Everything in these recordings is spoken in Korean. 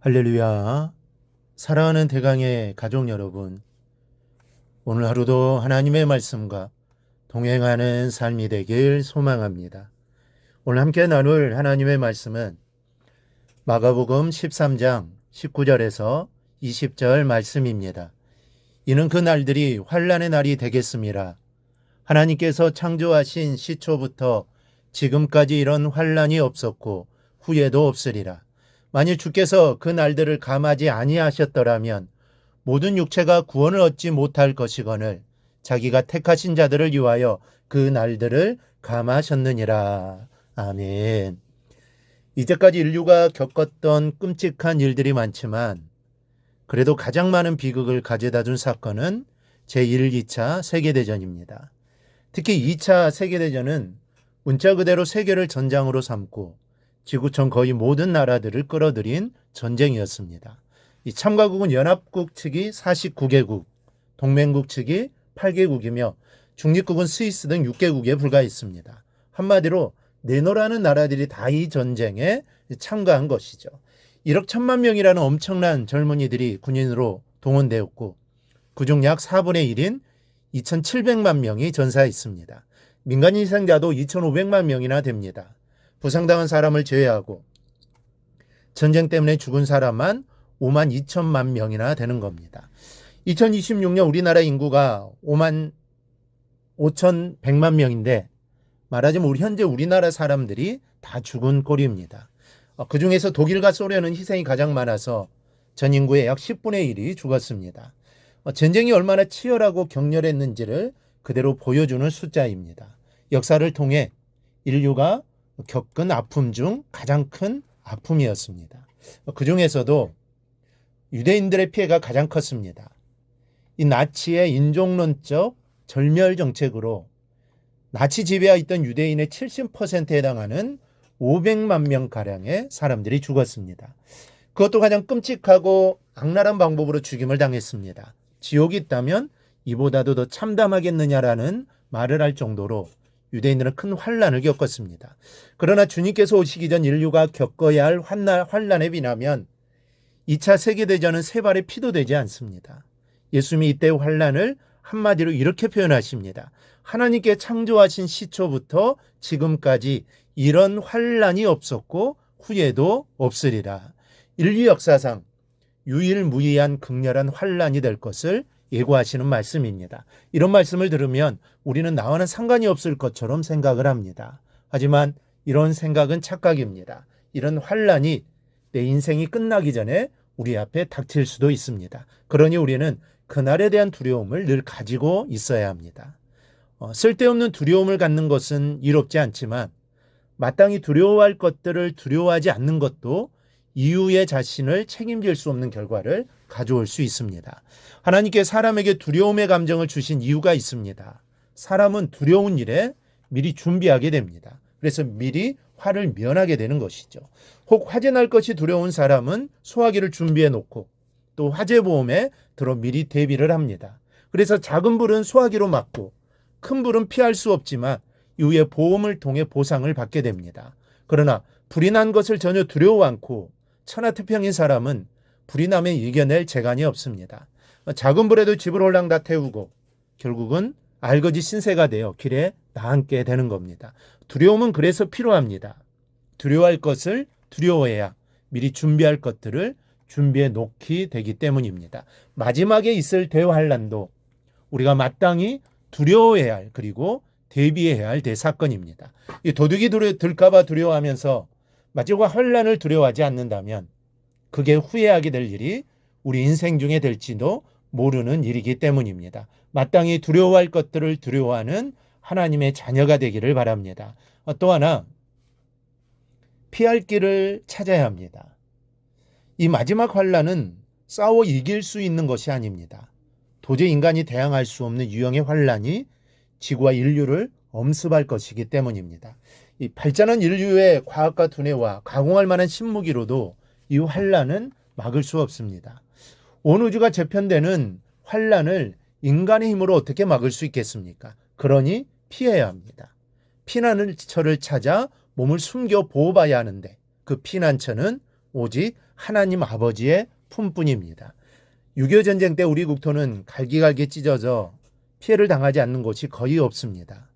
할렐루야. 사랑하는 대강의 가족 여러분, 오늘 하루도 하나님의 말씀과 동행하는 삶이 되길 소망합니다. 오늘 함께 나눌 하나님의 말씀은 마가복음 13장 19절에서 20절 말씀입니다. 이는 그 날들이 환난의 날이 되겠음이라. 하나님께서 창조하신 시초부터 지금까지 이런 환난이 없었고 후에도 없으리라. 만일 주께서 그 날들을 감하지 아니하셨더라면 모든 육체가 구원을 얻지 못할 것이거늘 자기가 택하신 자들을 위하여 그 날들을 감하셨느니라. 아멘. 이제까지 인류가 겪었던 끔찍한 일들이 많지만 그래도 가장 많은 비극을 가져다 준 사건은 제1, 2차 세계대전입니다. 특히 2차 세계대전은 문자 그대로 세계를 전장으로 삼고 지구촌 거의 모든 나라들을 끌어들인 전쟁이었습니다. 이 참가국은 연합국 측이 49개국, 동맹국 측이 8개국이며 중립국은 스위스 등 6개국에 불과했습니다. 한마디로 내노라는 나라들이 다 이 전쟁에 참가한 것이죠. 1억 1천만 명이라는 엄청난 젊은이들이 군인으로 동원되었고 그중 약 4분의 1인 2,700만 명이 전사했습니다. 민간 희생자도 2,500만 명이나 됩니다. 부상당한 사람을 제외하고 전쟁 때문에 죽은 사람만 5만 2천만 명이나 되는 겁니다. 2026년 우리나라 인구가 5만 5,100만 명인데 말하자면 현재 우리나라 사람들이 다 죽은 꼴입니다. 그중에서 독일과 소련은 희생이 가장 많아서 전 인구의 약 10분의 1이 죽었습니다. 전쟁이 얼마나 치열하고 격렬했는지를 그대로 보여주는 숫자입니다. 역사를 통해 인류가 겪은 아픔 중 가장 큰 아픔이었습니다. 그중에서도 유대인들의 피해가 가장 컸습니다. 이 나치의 인종론적 절멸 정책으로 나치 지배하에 있던 유대인의 70%에 해당하는 500만 명가량의 사람들이 죽었습니다. 그것도 가장 끔찍하고 악랄한 방법으로 죽임을 당했습니다. 지옥이 있다면 이보다도 더 참담하겠느냐라는 말을 할 정도로 유대인들은 큰 환난을 겪었습니다. 그러나 주님께서 오시기 전 인류가 겪어야 할 환난에 비하면 2차 세계대전은 세 발의 피도 되지 않습니다. 예수님이 이때의 환난을 한마디로 이렇게 표현하십니다. 하나님께 창조하신 시초부터 지금까지 이런 환난이 없었고 후에도 없으리라. 인류 역사상 유일무이한 극렬한 환난이 될 것을 예고하시는 말씀입니다. 이런 말씀을 들으면 우리는 나와는 상관이 없을 것처럼 생각을 합니다. 하지만 이런 생각은 착각입니다. 이런 환난이 내 인생이 끝나기 전에 우리 앞에 닥칠 수도 있습니다. 그러니 우리는 그날에 대한 두려움을 늘 가지고 있어야 합니다. 쓸데없는 두려움을 갖는 것은 이롭지 않지만 마땅히 두려워할 것들을 두려워하지 않는 것도 이후의 자신을 책임질 수 없는 결과를 가져올 수 있습니다. 하나님께 사람에게 두려움의 감정을 주신 이유가 있습니다. 사람은 두려운 일에 미리 준비하게 됩니다. 그래서 미리 화를 면하게 되는 것이죠. 혹 화재 날 것이 두려운 사람은 소화기를 준비해 놓고 또 화재 보험에 들어 미리 대비를 합니다. 그래서 작은 불은 소화기로 막고 큰 불은 피할 수 없지만 이후에 보험을 통해 보상을 받게 됩니다. 그러나 불이 난 것을 전혀 두려워 않고 천하태평인 사람은 불이 나면 이겨낼 재간이 없습니다. 작은 불에도 집을 홀랑 다 태우고 결국은 알거지 신세가 되어 길에 나앉게 되는 겁니다. 두려움은 그래서 필요합니다. 두려워할 것을 두려워해야 미리 준비할 것들을 준비해 놓기 되기 때문입니다. 마지막에 있을 대환란도 우리가 마땅히 두려워해야 할 그리고 대비해야 할 대사건입니다. 이 도둑이 들까봐 두려워하면서 마지막 환란을 두려워하지 않는다면 그게 후회하게 될 일이 우리 인생 중에 될지도 모르는 일이기 때문입니다. 마땅히 두려워할 것들을 두려워하는 하나님의 자녀가 되기를 바랍니다. 또 하나 피할 길을 찾아야 합니다. 이 마지막 환란은 싸워 이길 수 있는 것이 아닙니다. 도저히 인간이 대항할 수 없는 유형의 환란이 지구와 인류를 엄습할 것이기 때문입니다. 이 발전한 인류의 과학과 두뇌와 가공할 만한 신무기로도 이 환란은 막을 수 없습니다. 온 우주가 재편되는 환란을 인간의 힘으로 어떻게 막을 수 있겠습니까? 그러니 피해야 합니다. 피난처를 찾아 몸을 숨겨 보호봐야 하는데 그 피난처는 오직 하나님 아버지의 품뿐입니다. 6.25 전쟁 때 우리 국토는 갈기갈기 찢어져 피해를 당하지 않는 곳이 거의 없습니다.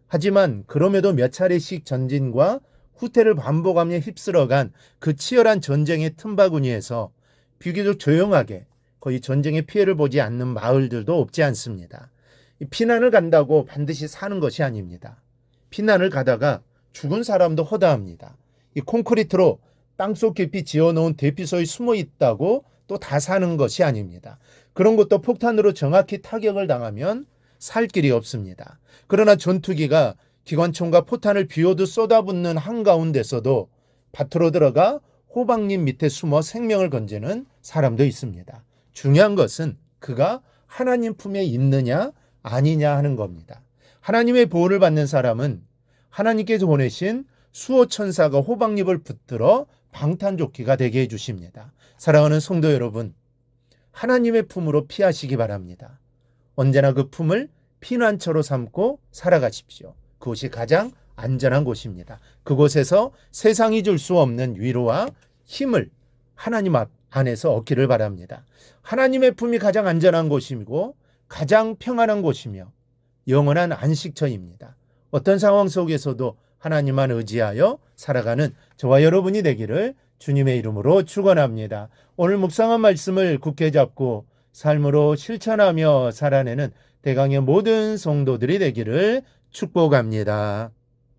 하지만 그럼에도 몇 차례씩 전진과 후퇴를 반복하며 휩쓸어간 그 치열한 전쟁의 틈바구니에서 비교적 조용하게 거의 전쟁의 피해를 보지 않는 마을들도 없지 않습니다. 피난을 간다고 반드시 사는 것이 아닙니다. 피난을 가다가 죽은 사람도 허다합니다. 이 콘크리트로 땅속 깊이 지어놓은 대피소에 숨어 있다고 또 다 사는 것이 아닙니다. 그런 것도 폭탄으로 정확히 타격을 당하면 살 길이 없습니다. 그러나 전투기가 기관총과 포탄을 비오듯 쏟아붓는 한가운데서도 밭으로 들어가 호박잎 밑에 숨어 생명을 건지는 사람도 있습니다. 중요한 것은 그가 하나님 품에 있느냐 아니냐 하는 겁니다. 하나님의 보호를 받는 사람은 하나님께서 보내신 수호 천사가 호박잎을 붙들어 방탄조끼가 되게 해주십니다. 사랑하는 성도 여러분, 하나님의 품으로 피하시기 바랍니다. 언제나 그 품을 피난처로 삼고 살아가십시오. 그곳이 가장 안전한 곳입니다. 그곳에서 세상이 줄 수 없는 위로와 힘을 하나님 안에서 얻기를 바랍니다. 하나님의 품이 가장 안전한 곳이고 가장 평안한 곳이며 영원한 안식처입니다. 어떤 상황 속에서도 하나님만 의지하여 살아가는 저와 여러분이 되기를 주님의 이름으로 축원합니다. 오늘 묵상한 말씀을 굳게 잡고 삶으로 실천하며 살아내는 대강의 모든 성도들이 되기를 축복합니다.